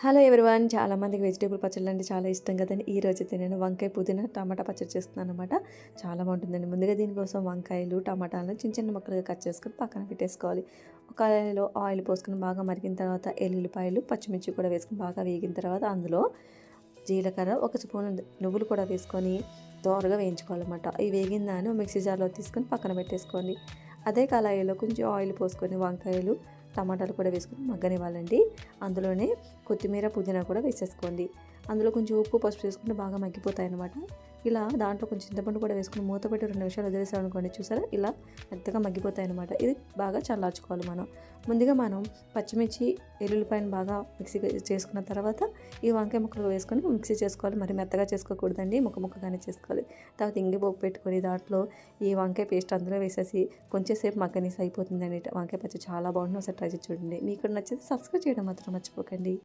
Hello everyone, చాలామందికి vegetable పచ్చళ్ళు అంటే చాలా ఇష్టం కదండి. ఈ రోజైతే నేను వంకాయ పుదీనా టమాటా పచ్చడి చేస్తున్నాను అనమాట. చాలా బాగుంటుందండి. ముందుగా దీనికోసం వంకాయలు టమాటాలను చిన్న చిన్న ముక్కలుగా కట్ చేసుకొని పక్కన పెట్టేసుకోవాలి. ఒక కడాయిలో ఆయిల్ పోసుకొని బాగా మరిగిన తర్వాత ఎల్లుల్లిపాయలు పచ్చిమిర్చి కూడా వేసుకొని బాగా వేగిన తర్వాత అందులో జీలకర్ర ఒక స్పూన్ నువ్వులు కూడా వేసుకొని దోరగా వేయించుకోవాలన్నమాట. ఈ వేగిన దాన్ని మిక్సీ జార్లో తీసుకొని పక్కన పెట్టేసుకోండి. అదే కళాయిలో కొంచెం ఆయిల్ పోసుకొని వంకాయలు టమాటాలు కూడా వేసుకొని మగ్గనివ్వాలండి. అందులోనే కొత్తిమీర పుదీనా కూడా వేసేసుకోండి. అందులో కొంచెం ఉప్పు పసుపు వేసుకుంటే బాగా మగ్గిపోతాయి అన్నమాట. ఇలా దాంట్లో కొంచెం చింతపండు కూడా వేసుకుని మూత పెట్టి 2 నిమిషాలు వదిలేసామనుకోండి, చూసారా ఇలా మెత్తగా మగ్గిపోతాయి అన్నమాట. ఇది బాగా చల్లార్చుకోవాలి మనం. ముందుగా మనం పచ్చిమిర్చి ఎల్లుల్లిపాయను బాగా మిక్సీ చేసుకున్న తర్వాత ఈ వంకాయ ముక్కలు వేసుకొని మిక్సీ చేసుకోవాలి. మరి మెత్తగా చేసుకోకూడదండి, ముక్క ముక్కగానే చేసుకోవాలి. తర్వాత ఇంగిపోపు పెట్టుకొని దాంట్లో ఈ వంకాయ పేస్ట్ అందులో వేసేసి కొంచెం సేపు మగ్గనీసి అయిపోతుందండి. వంకాయ పచ్చడి చాలా బాగుంటుంది. ఒకసారి ట్రై చేసి చూడండి. మీకు నచ్చితే సబ్స్క్రైబ్ చేయడం మాత్రం మర్చిపోకండి.